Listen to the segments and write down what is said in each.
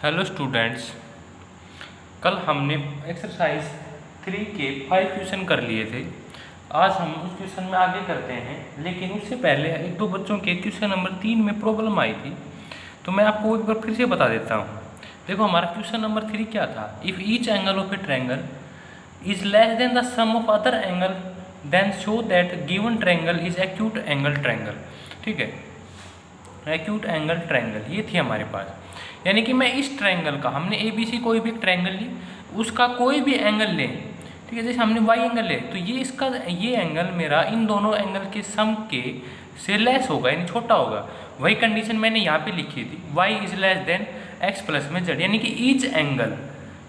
Hello students, कल हमने exercise 3 के 5 क्वेश्चन कर लिए थे। आज हम उस क्वेश्चन में आगे करते हैं, लेकिन उससे पहले एक दो बच्चों के क्वेश्चन नंबर 3 में प्रॉब्लम आई थी, तो मैं आपको एक बार फिर से बता देता हूँ। देखो, हमारा क्वेश्चन नंबर 3 क्या था? If each angle of a triangle is less than the sum of other angle then show that given triangle is acute angle triangle. ठीक है, एक्यूट एंगल ट्रायंगल ये थी हमारे पास। यानी कि मैं इस ट्रायंगल का, हमने ए बी सी कोई भी ट्रायंगल ली, उसका कोई भी एंगल लें, ठीक है, जैसे हमने वाई एंगल ले, तो ये एंगल मेरा इन दोनों एंगल के सम के से लेस होगा, यानी छोटा होगा। वही कंडीशन मैंने यहाँ पे लिखी थी, y is less than x plus में जेड, यानी कि ईच एंगल,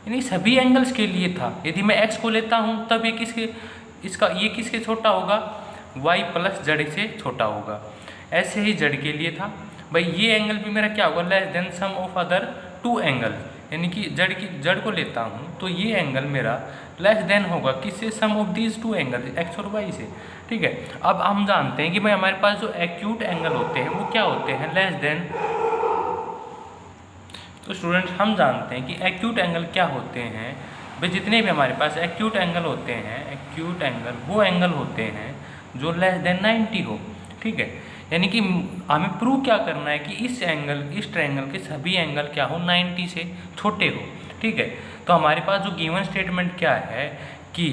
यानी सभी एंगल्स के लिए था। यदि मैं एक्स को लेता हूँ तब ये किसके छोटा होगा? वाई प्लस जेड से छोटा होगा। ऐसे ही जेड के लिए था भाई, ये एंगल भी मेरा क्या होगा? Less than sum of other two angle, यानी कि जड़ को लेता हूँ तो ये एंगल मेरा लेस देन होगा किससे? Sum of these two angle, X और वाई से। ठीक है, अब हम जानते हैं कि भाई हमारे पास जो एक्यूट एंगल होते हैं वो क्या होते हैं? Less than. तो स्टूडेंट्स, हम जानते हैं कि एक्यूट एंगल क्या होते हैं। भाई जितने भी हमारे पास एक्यूट एंगल होते हैं, एक्यूट एंगल वो एंगल होते हैं जो लेस देन 90 हो। ठीक है, यानी कि हमें प्रूव क्या करना है कि इस ट्रायंगल के सभी एंगल क्या हो? 90 से छोटे हो। ठीक है, तो हमारे पास जो गिवन स्टेटमेंट क्या है कि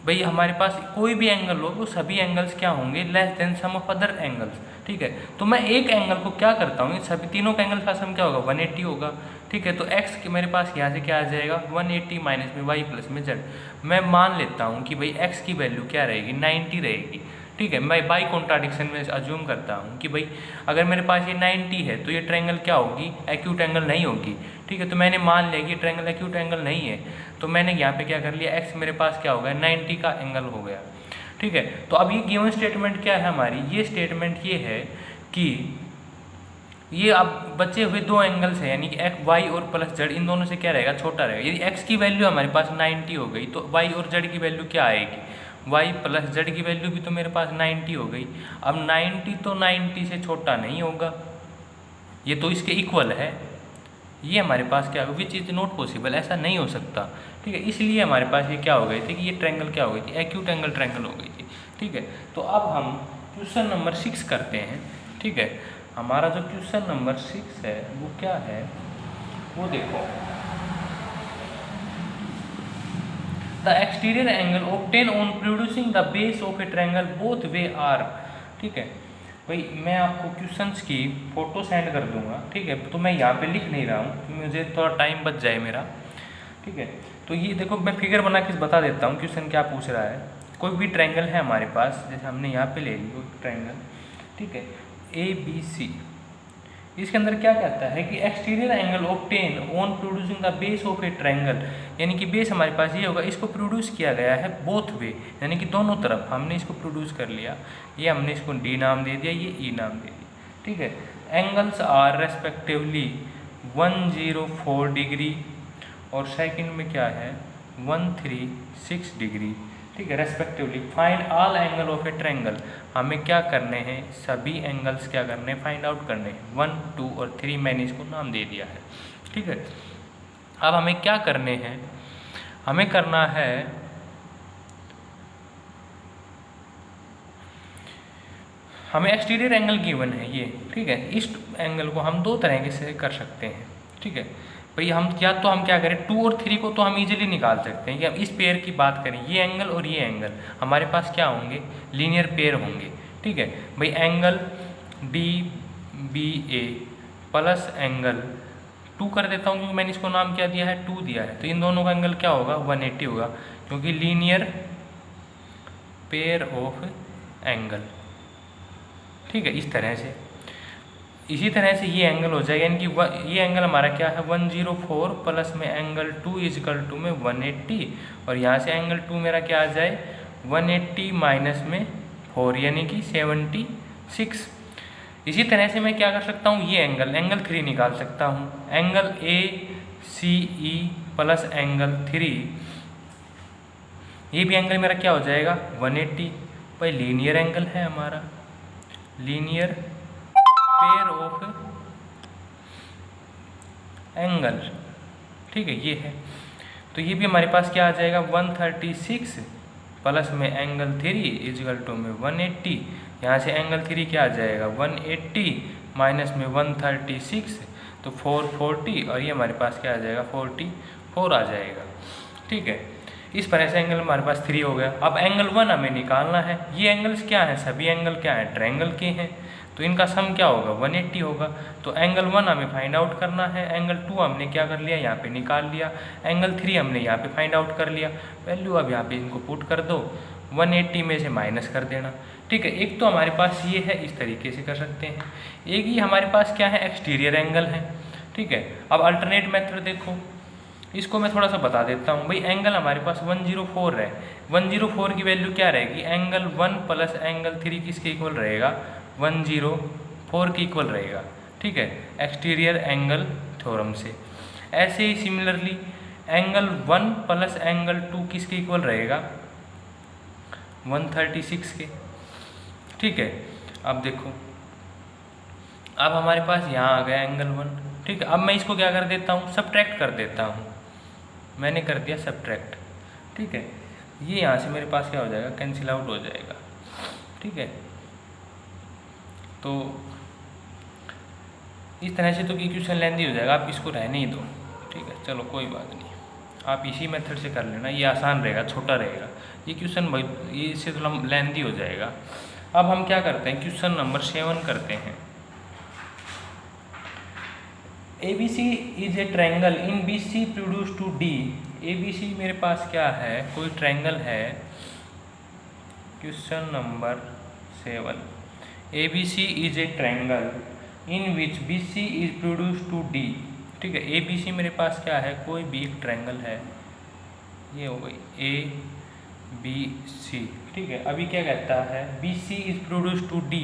भाई हमारे पास कोई भी एंगल हो, वो सभी एंगल्स क्या होंगे? Less than sum of other angles. ठीक है, तो मैं एक एंगल को क्या करता हूँ, सभी तीनों का एंगल का सम क्या होगा? 180 होगा। ठीक है, तो एक्स के मेरे पास यहाँ से क्या आ जाएगा? 180 माइनस में वाई प्लस में जेड। मैं मान लेता हूँ कि भाई एक्स की वैल्यू क्या रहेगी? 90 रहेगी। ठीक है, मैं बाई कॉन्ट्राडिक्शन में अज्यूम करता हूँ कि भाई अगर मेरे पास ये 90 है तो ये ट्रायंगल क्या होगी? एक्यूट एंगल नहीं होगी। ठीक है, तो मैंने मान लिया कि ट्रायंगल एक्यूट एंगल नहीं है, तो मैंने यहाँ पे क्या कर लिया? एक्स मेरे पास क्या हो गया? 90 का एंगल हो गया। ठीक है, तो अब ये गिवन स्टेटमेंट क्या है हमारी? ये स्टेटमेंट ये है कि ये अब बचे हुए दो एंगल्स हैं, यानी कि एक्स वाई और प्लस जेड, इन दोनों से क्या रहेगा? छोटा रहेगा। यदि एक्स की वैल्यू हमारे पास 90 हो गई तो वाई और जेड की वैल्यू क्या आएगी? वाई प्लस जेड की वैल्यू भी तो मेरे पास 90 हो गई। अब 90 तो 90 से छोटा नहीं होगा, ये तो इसके इक्वल है। ये हमारे पास क्या होगा? विच इज़ नॉट पॉसिबल, ऐसा नहीं हो सकता। ठीक है, इसलिए हमारे पास ये क्या हो गई थी कि ये ट्रायंगल क्या हो गई थी? एक्यूट एंगल ट्रायंगल हो गई थी। ठीक है, तो अब हम क्वेश्चन नंबर 6 करते हैं। ठीक है, हमारा जो क्वेश्चन नंबर 6 है वो क्या है? वो देखो, the exterior angle obtain on producing the base of a triangle both way are. ठीक है भाई, मैं आपको क्वेश्चंस की फ़ोटो सेंड कर दूंगा। ठीक है, तो मैं यहाँ पे लिख नहीं रहा हूँ, मुझे थोड़ा टाइम बच जाए मेरा। ठीक है, तो ये देखो, मैं फिगर बना के बता देता हूँ क्वेश्चन क्या पूछ रहा है। कोई भी ट्रायंगल है हमारे पास, जैसे हमने यहाँ पे ले ली कोई ट्रायंगल, ठीक है, ए बी सी। इसके अंदर क्या कहता है कि exterior angle obtain on producing the base of a triangle, यानी कि बेस हमारे पास ये होगा, इसको प्रोड्यूस किया गया है बोथ वे, यानी कि दोनों तरफ हमने इसको प्रोड्यूस कर लिया। ये हमने इसको डी नाम दे दिया, ये ई नाम दे दिया। ठीक है, एंगल्स आर रेस्पेक्टिवली 104 डिग्री और सेकंड में क्या है? 136 डिग्री। ठीक है, respectively find all angle of a triangle. हमें क्या करने हैं? सभी एंगल्स क्या करने हैं? फाइंड आउट करने हैं। 1, 2 और 3 मैंने इसको नाम दे दिया है। ठीक है, अब हमें क्या करने हैं? हमें करना है, हमें एक्सटीरियर एंगल गिवन है ये। ठीक है, इस एंगल को हम दो तरह से कर सकते हैं। ठीक है भाई, हम क्या करें? 2 और 3 को तो हम इजीली निकाल सकते हैं कि हम इस पेयर की बात करें, ये एंगल और ये एंगल हमारे पास क्या होंगे? लीनियर पेयर होंगे। ठीक है भाई, एंगल डी बी ए प्लस एंगल 2 कर देता हूँ, क्योंकि मैंने इसको नाम क्या दिया है? 2 दिया है, तो इन दोनों का एंगल क्या होगा? 180 होगा, क्योंकि लीनियर पेयर ऑफ एंगल। ठीक है, इस तरह से, इसी तरह से ये एंगल हो जाएगा, यानी कि ये एंगल हमारा क्या है? 104 प्लस में एंगल 2 इजकल टू में 180, और यहाँ से एंगल 2 मेरा क्या आ जाए? 180 माइनस में 4, यानी कि 76। इसी तरह से मैं क्या कर सकता हूँ? ये एंगल 3 निकाल सकता हूँ। Angle A C E plus angle 3, ये भी एंगल मेरा क्या हो जाएगा? 180। भाई लीनियर एंगल है हमारा, लीनियर पेयर ऑफ एंगल, ठीक है, ये है। तो ये भी हमारे पास क्या आ जाएगा 136 प्लस में एंगल 3 इजिकल टू में 180। यहाँ से एंगल 3 क्या आ जाएगा 180 माइनस में 136 तो 440 और ये हमारे पास क्या आ जाएगा 44 आ जाएगा, ठीक है। इस तरह से एंगल हमारे पास 3 हो गया। अब एंगल 1 हमें निकालना है। ये एंगल्स क्या हैं, सभी एंगल क्या हैं, ट्रायंगल के हैं, तो इनका सम क्या होगा 180 होगा। तो एंगल 1 हमें फाइंड आउट करना है, एंगल 2 हमने क्या कर लिया यहाँ पे निकाल लिया, एंगल 3 हमने यहाँ पे फाइंड आउट कर लिया। वैल्यू अब यहाँ पे इनको पुट कर दो, 180 में से माइनस कर देना, ठीक है। एक तो हमारे पास ये है, इस तरीके से कर सकते हैं। एक ही हमारे पास क्या है एक्सटीरियर एंगल है, ठीक है। अब अल्टरनेट मेथड देखो, इसको मैं थोड़ा सा बता देता हूँ। भाई एंगल हमारे पास 104 है, 104 की वैल्यू क्या रहेगी, एंगल 1 प्लस एंगल 3 किसके इक्वल रहेगा 104 के इक्वल रहेगा, ठीक है, एक्सटीरियर एंगल थ्योरम से। ऐसे ही सिमिलरली एंगल 1 प्लस एंगल 2 किसके इक्वल रहेगा 136 के, ठीक है। अब देखो, अब हमारे पास यहाँ आ गया एंगल 1, ठीक है। अब मैं इसको क्या कर देता हूँ सब्ट्रैक्ट कर देता हूँ, मैंने कर दिया सब्ट्रैक्ट, ठीक है। ये यहाँ से मेरे पास क्या हो जाएगा कैंसिल आउट हो जाएगा, ठीक है। तो इस तरह से तो इक्वेशन लेंदी हो जाएगा, आप इसको रहने ही दो, ठीक है, चलो कोई बात नहीं, आप इसी मेथड से कर लेना, ये आसान रहेगा, छोटा रहेगा ये क्वेश्चन, ये इससे थोड़ा लेंदी हो जाएगा। अब हम क्या करते हैं क्वेश्चन नंबर 7 करते हैं। ABC is a triangle in BC produce to D। ABC मेरे पास क्या है, कोई ट्रायंगल है, question number 7। ABC is a triangle in which BC is produce to D, ठीक है। ABC मेरे पास क्या है, कोई भी एक ट्रायंगल है, ये हो गई ABC, ठीक है। अभी क्या कहता है BC is produce to D,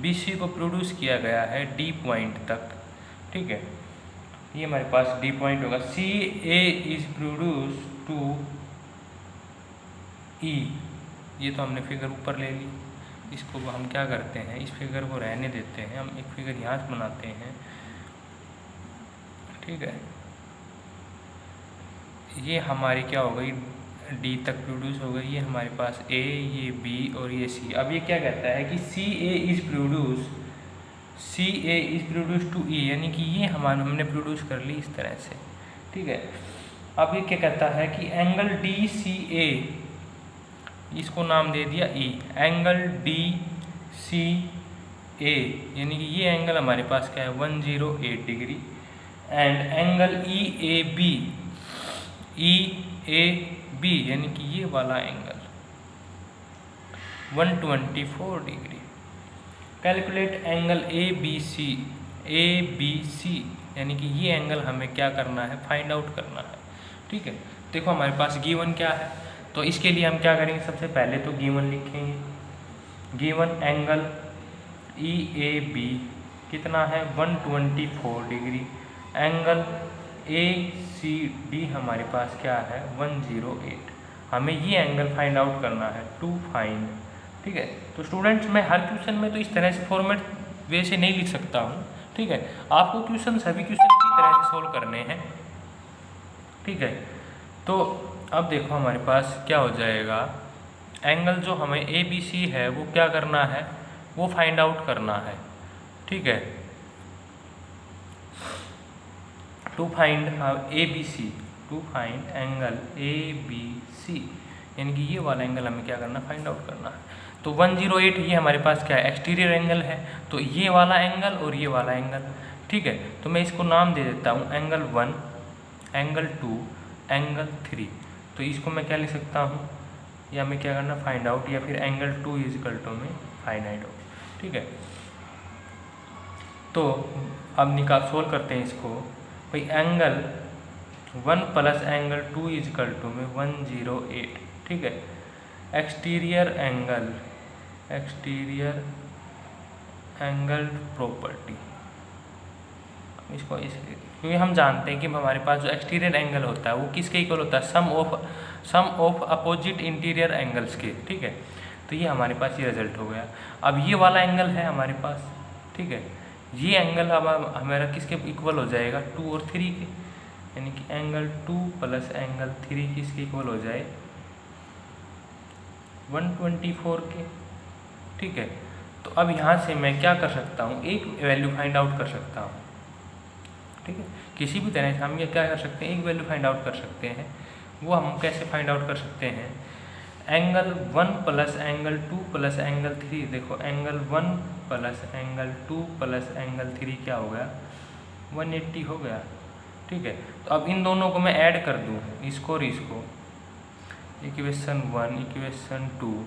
BC को प्रोड्यूस किया गया है D पॉइंट तक, ठीक है। ये हमारे पास D पॉइंट होगा। CA is produce to E, ये तो हमने फिगर ऊपर ले ली, इसको हम क्या करते हैं इस फिगर को रहने देते हैं, हम एक फिगर यहाँ से बनाते हैं, ठीक है। ये हमारी क्या हो गई D तक प्रोड्यूस हो गई, ये हमारे पास A, ये B और ये C। अब ये क्या कहता है कि CA is produce to E, यानी कि ये हमने प्रोड्यूस कर ली इस तरह से, ठीक है। अब ये क्या कहता है कि एंगल DCA, इसको नाम दे दिया E, एंगल DCA यानी कि ये एंगल हमारे पास क्या है 108 डिग्री, एंड एंगल EAB यानी कि ये वाला angle 124 degree. Calculate angle ABC यानी कि ये एंगल हमें क्या करना है फाइंड आउट करना है, ठीक है। देखो हमारे पास गिवन क्या है, तो इसके लिए हम क्या करेंगे, सबसे पहले तो गिवन लिखेंगे। गिवन एंगल EAB कितना है 124 डिग्री, एंगल ACD हमारे पास क्या है 108। हमें ये एंगल फाइंड आउट करना है टू फाइंड, ठीक है। तो स्टूडेंट्स मैं हर क्वेश्चन में तो इस तरह से फॉर्मेट वे से नहीं लिख सकता हूँ, ठीक है। आपको क्वेश्चन सभी क्वेश्चन इसी तरह से सोल्व करने हैं, ठीक है। तो अब देखो हमारे पास क्या हो जाएगा, एंगल जो हमें ABC है वो क्या करना है, वो फाइंड आउट करना है, ठीक है। टू फाइंड एंगल ABC यानी कि ये वाला एंगल हमें क्या करना फाइंड आउट करना है। तो 108 ये हमारे पास क्या है एक्सटीरियर एंगल है, तो ये वाला एंगल और ये वाला एंगल, ठीक है। तो मैं इसको नाम दे देता हूँ एंगल 1, एंगल 2, एंगल 3। तो इसको मैं क्या लिख सकता हूँ, या मैं क्या करना फाइंड आउट, या फिर एंगल 2 इजिकल टू में फाइंड आउट, ठीक है। तो अब सोल्व करते हैं इसको। भाई angle 1 plus angle 2 equal to में 108, ठीक है। एक्सटीरियर एंगल प्रॉपर्टी, इसको इसलिए क्योंकि हम जानते हैं कि हमारे पास जो एक्सटीरियर एंगल होता है वो किसके इक्वल होता है, सम ऑफ अपोजिट इंटीरियर एंगल्स के, ठीक है। तो ये हमारे पास ये रिजल्ट हो गया। अब ये वाला एंगल है हमारे पास, ठीक है। ये एंगल अब हमारा किसके इक्वल हो जाएगा 2 और 3 के, यानी कि एंगल 2 प्लस एंगल 3 किसके इक्वल हो जाए 124 के। ठीक है, तो अब यहाँ से मैं क्या कर सकता हूँ, एक वैल्यू फाइंड आउट कर सकता हूँ। ठीक है, किसी भी तरह से हम ये क्या कर सकते हैं, एक वैल्यू फाइंड आउट कर सकते हैं। वो हम कैसे फाइंड आउट कर सकते हैं, angle 1 plus angle 2 plus angle 3, देखो angle 1 plus angle 2 plus angle 3 क्या हो गया 180 हो गया। ठीक है, तो अब इन दोनों को मैं ऐड कर दूँ, इसको और इसको, इक्वेशन 1 इक्वेशन 2,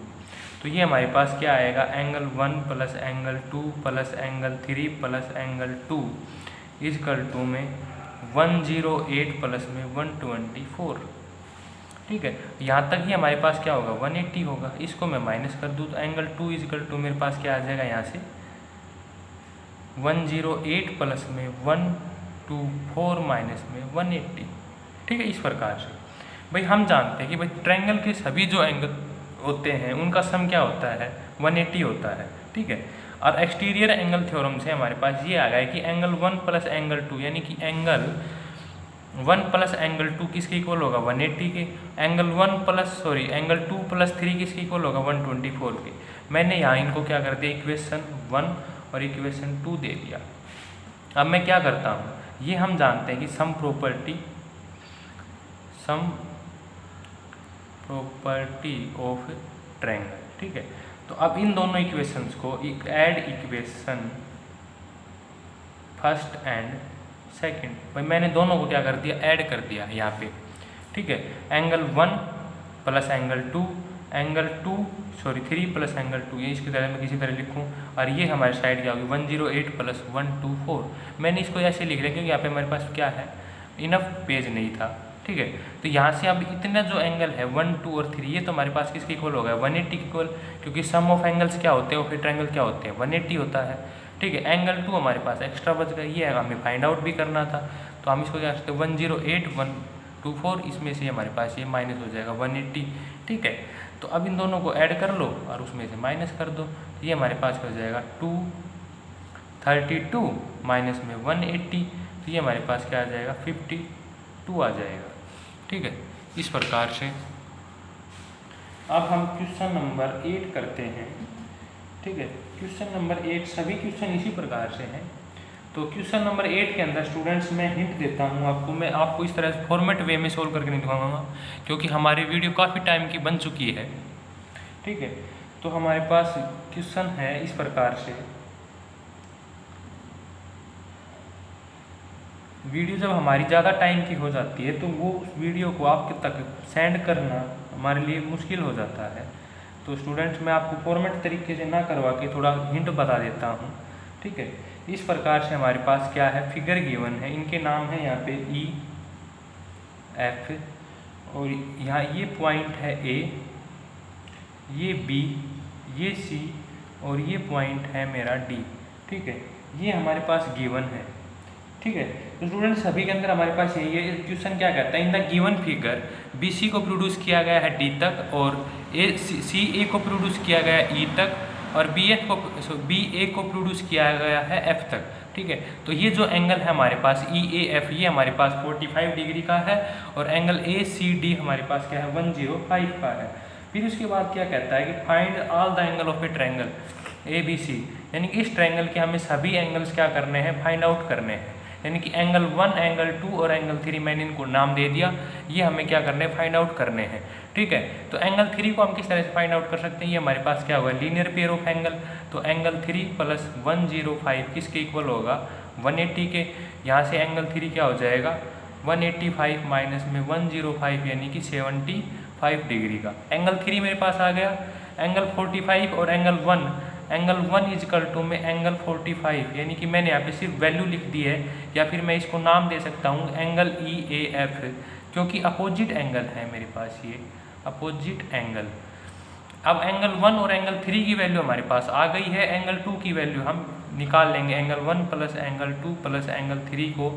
तो ये हमारे पास क्या आएगा, angle 1 plus angle 2 plus angle 3 plus angle 2 equal to में 108 प्लस में 124। ठीक है, यहाँ तक ही हमारे पास क्या होगा 180 होगा। इसको मैं माइनस कर दूँ तो एंगल 2 इजकल टू मेरे पास क्या आ जाएगा, यहाँ से 108 प्लस में 124 माइनस में 180। ठीक है, इस प्रकार से भाई हम जानते हैं कि भाई ट्रायंगल के सभी जो एंगल होते हैं उनका सम क्या होता है 180 होता है। ठीक है, और एक्सटीरियर एंगल थ्योरम से हमारे पास ये आ गया है कि एंगल 1 प्लस एंगल 2 यानी कि एंगल 1 प्लस एंगल 2 किसके इक्वल होगा 180 के, एंगल 2 प्लस 3 किसके इक्वल होगा 124 के। मैंने यहाँ इनको क्या कर दिया, इक्वेशन 1 और इक्वेशन 2 दे दिया। अब मैं क्या करता हूँ, ये हम जानते हैं कि सम प्रॉपर्टी ऑफ ट्रायंगल। ठीक है, तो अब इन दोनों इक्वेशंस को add equation first and second, भाई मैंने दोनों को क्या कर दिया ऐड कर दिया यहाँ पे। ठीक है, angle 1 plus angle 2 3 plus angle 2, ये इसकी तरह मैं किसी तरह लिखूँ, और ये हमारे साइड क्या होगी 108 प्लस 124। मैंने इसको ऐसे लिख लिया क्योंकि यहाँ पे हमारे पास क्या है इनफ पेज नहीं था। ठीक है, तो यहाँ से अब इतना जो एंगल है 1, 2 और 3 ये तो हमारे पास किसके इक्वल हो गया 180 के इक्वल, क्योंकि सम ऑफ एंगल्स क्या होते हैं और फिर ट्रायंगल क्या होते हैं 180 होता है। ठीक है, एंगल 2 हमारे पास एक्स्ट्रा बच गया, ये हमें फाइंड आउट भी करना था, तो हम इसको क्या करते हैं 108 124, इसमें से हमारे पास ये माइनस हो जाएगा 180। ठीक है, तो अब इन दोनों को ऐड कर लो और उसमें से माइनस कर दो, तो ये हमारे पास हो जाएगा 232 माइनस में 180, तो ये हमारे पास क्या आ जाएगा 52 आ जाएगा। ठीक है, इस प्रकार से अब हम क्वेश्चन नंबर 8 करते हैं। ठीक है, क्वेश्चन नंबर 8 सभी क्वेश्चन इसी प्रकार से हैं। तो क्वेश्चन नंबर 8 के अंदर स्टूडेंट्स मैं हिंट देता हूँ आपको, मैं आपको इस तरह से फॉर्मेट वे में सोल्व करके नहीं दिखाऊंगा क्योंकि हमारी वीडियो काफ़ी टाइम की बन चुकी है। ठीक है, तो हमारे पास क्वेश्चन है इस प्रकार से, वीडियो जब हमारी ज़्यादा टाइम की हो जाती है तो वो उस वीडियो को आपके तक सेंड करना हमारे लिए मुश्किल हो जाता है। तो स्टूडेंट्स मैं आपको फॉर्मेट तरीके से ना करवा के थोड़ा हिंट बता देता हूँ। ठीक है, इस प्रकार से हमारे पास क्या है फिगर गिवन है, इनके नाम है यहाँ पे ई एफ, और यहाँ ये पॉइंट है ए, ये बी, ये सी और ये पॉइंट है मेरा डी। ठीक है, ये हमारे पास गिवन है। ठीक है, तो स्टूडेंट्स सभी के अंदर हमारे पास ये क्वेश्चन क्या कहता है, in the given figure B C को प्रोड्यूस किया गया है डी तक और सी ए को प्रोड्यूस किया गया है ई तक और बी ए को प्रोड्यूस किया गया है एफ तक। ठीक है, तो ये जो एंगल है हमारे पास ई ए एफ ये हमारे पास 45 डिग्री का है और एंगल ए सी डी हमारे पास क्या है 105 का है। फिर उसके बाद क्या कहता है कि find all the angle of a triangle A B C, यानी कि इस ट्रायंगल के हमें सभी एंगल्स क्या करने हैं फाइंड आउट करने हैं, यानी कि एंगल 1 एंगल 2 और एंगल 3 मैंने इनको नाम दे दिया, ये हमें क्या करने हैं फाइंड आउट करने हैं। ठीक है, तो एंगल 3 को हम किस तरह से फाइंड आउट कर सकते हैं, ये हमारे पास क्या होगा लीनियर पेयर ऑफ एंगल, तो एंगल 3 प्लस 105 किसके इक्वल होगा 180 के। यहाँ से एंगल 3 क्या हो जाएगा 185 माइनस में 105 यानी कि 75 डिग्री का। एंगल 3 मेरे पास आ गया, एंगल 45 और एंगल 1 इजकल टू में एंगल 45, यानी कि मैंने यहाँ पे सिर्फ वैल्यू लिख दी है, या फिर मैं इसको नाम दे सकता हूँ एंगल ई ए एफ, क्योंकि अपोजिट एंगल है मेरे पास ये अपोजिट एंगल। अब एंगल 1 और एंगल 3 की वैल्यू हमारे पास आ गई है, एंगल 2 की वैल्यू हम निकाल लेंगे, angle 1 plus angle 2 plus angle 3 को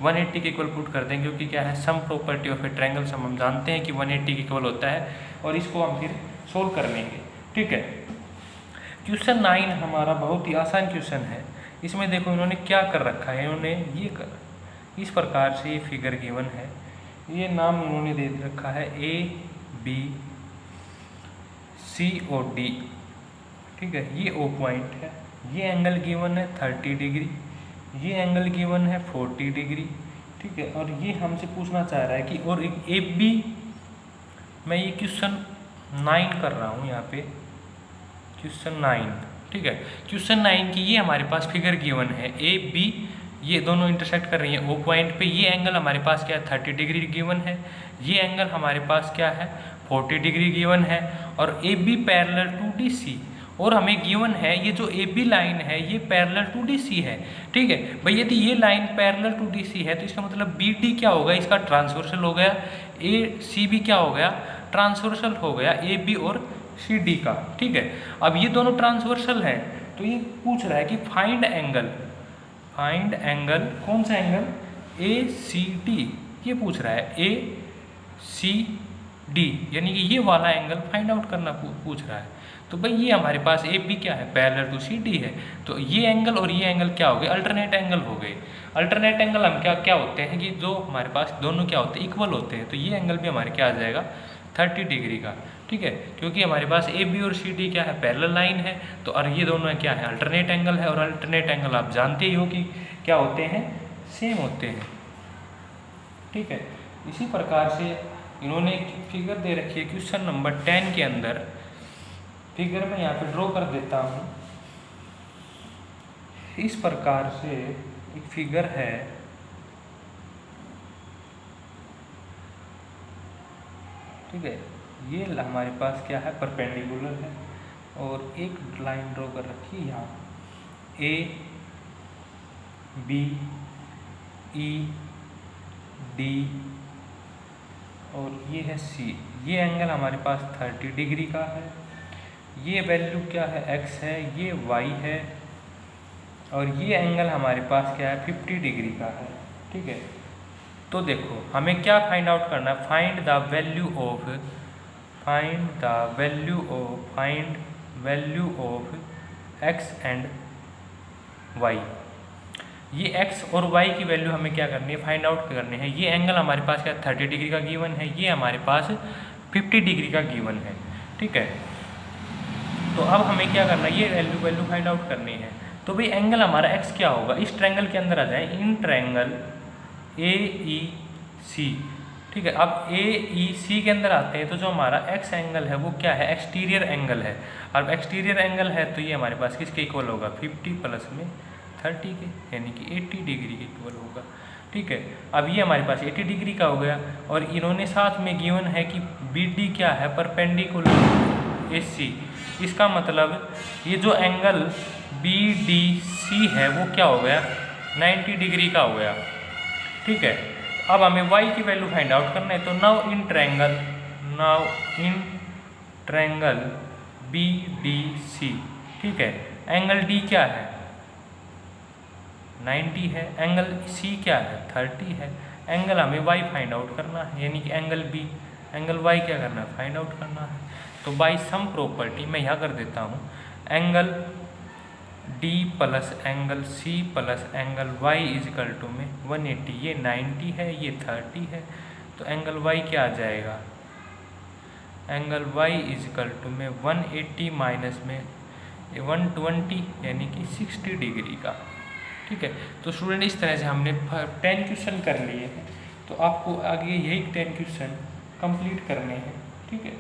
180 के इक्वल पुट कर देंगे, क्योंकि क्या है sum property of a triangle sum हम जानते हैं कि 180 के इक्वल होता है, और इसको हम फिर सोल्व कर लेंगे। ठीक है, क्वेश्चन 9 हमारा बहुत ही आसान क्वेश्चन है। इसमें देखो इन्होंने क्या कर रखा है, इन्होंने इस प्रकार से ये फिगर गिवन है। ये नाम इन्होंने दे रखा है ए बी सी और डी, ठीक है। ये ओ पॉइंट है, ये एंगल गिवन है 30 डिग्री, ये एंगल गिवन है 40 डिग्री, ठीक है। और ये हमसे पूछना चाह रहा है कि और एक ए बी, मैं ये क्वेश्चन 9 कर रहा हूँ यहाँ पे, क्वेश्चन 9, ठीक है। क्वेश्चन 9 की ये हमारे पास फिगर गिवन है ए बी, ये दोनों इंटरसेक्ट कर रही हैं ओ पॉइंट पे। ये एंगल हमारे पास क्या है 30 डिग्री गिवन है, ये एंगल हमारे पास क्या है 40 डिग्री गिवन है, और A B parallel to D C, और हमें गिवन है ये जो ए बी लाइन है ये पैरेलल टू डी सी है, ठीक है भाई। यदि ये line parallel to D C है तो इसका मतलब बी डी क्या होगा, इसका ट्रांसवर्सल हो गया, ए सी बी क्या हो गया, ट्रांसवर्सल हो गया ए बी और सी डी का, ठीक है। अब ये दोनों ट्रांसवर्सल हैं तो ये पूछ रहा है कि फाइंड एंगल, फाइंड एंगल, कौन सा एंगल, ए सी डी, ये पूछ रहा है ए सी डी, यानी कि ये वाला एंगल फाइंड आउट करना पूछ रहा है। तो भाई ये हमारे पास ए बी क्या है पैरेलल टू सी डी है, तो ये एंगल और ये एंगल क्या हो गए, अल्टरनेट एंगल हो गए। अल्टरनेट एंगल हम क्या क्या होते हैं कि जो हमारे पास दोनों क्या होते हैं इक्वल होते हैं, तो ये एंगल भी हमारे क्या आ जाएगा 30 डिग्री का, ठीक है। क्योंकि हमारे पास ए बी और सी डी क्या है पैरेलल लाइन है, तो और ये दोनों क्या है अल्टरनेट एंगल है, और अल्टरनेट एंगल आप जानते ही हो कि क्या होते हैं, सेम होते हैं, ठीक है। इसी प्रकार से इन्होंने एक फिगर दे रखी है क्वेश्चन नंबर 10 के अंदर, फिगर में यहाँ पे ड्रॉ कर देता हूँ। इस प्रकार से एक फिगर है, ठीक है। ये हमारे पास क्या है परपेंडिकुलर है, और एक लाइन ड्रॉ कर रखी है यहाँ ए बी ई डी और ये है सी। ये एंगल हमारे पास 30 डिग्री का है, ये वैल्यू क्या है x है, ये y है, और ये एंगल हमारे पास क्या है 50 डिग्री का है, ठीक है। तो देखो हमें क्या फाइंड आउट करना है, find the value of, find the value of, find value of x and y। ये x और y की वैल्यू हमें क्या करनी है, फाइंड आउट करनी है। ये एंगल हमारे पास क्या 30 डिग्री का गिवन है, ये हमारे पास 50 डिग्री का गिवन है, ठीक है। तो अब हमें क्या करना है, ये वैल्यू फाइंड आउट करनी है। तो भाई एंगल हमारा x क्या होगा, इस ट्रायंगल के अंदर आ जाए, इन ट्रायंगल ए ई सी, ठीक है। अब ए ई सी के अंदर आते हैं तो जो हमारा x एंगल है वो क्या है, एक्सटीरियर एंगल है। अब एक्सटीरियर एंगल है तो ये हमारे पास किसके इक्वल होगा 50 प्लस में 30 के, यानी कि 80 डिग्री के इक्वल होगा, ठीक है। अब ये हमारे पास 80 डिग्री का हो गया, और इन्होंने साथ में गिवन है कि बी डी क्या है परपेंडिकुलर ए सी। इसका मतलब ये जो एंगल बी डी सी है वो क्या हो गया 90 डिग्री का हो गया, ठीक है। अब हमें y की वैल्यू फाइंड आउट करना है, तो now in triangle B D C, ठीक है। एंगल D क्या है 90 है, एंगल C क्या है 30 है, एंगल हमें y फाइंड आउट करना है, यानी कि एंगल B, एंगल y क्या करना है फाइंड आउट करना है। तो बाई सम प्रॉपर्टी मैं यहाँ कर देता हूँ, angle D plus angle C plus angle y equal to में 180, ये 90 है ये 30 है, तो एंगल y क्या आ जाएगा, एंगल y इजिकल टू में 180 माइनस में 120, यानी कि 60 डिग्री का, ठीक है। तो स्टूडेंट इस तरह से हमने 10 क्वेश्चन कर लिए हैं, तो आपको आगे यही 10 क्वेश्चन कंप्लीट करने हैं, ठीक है।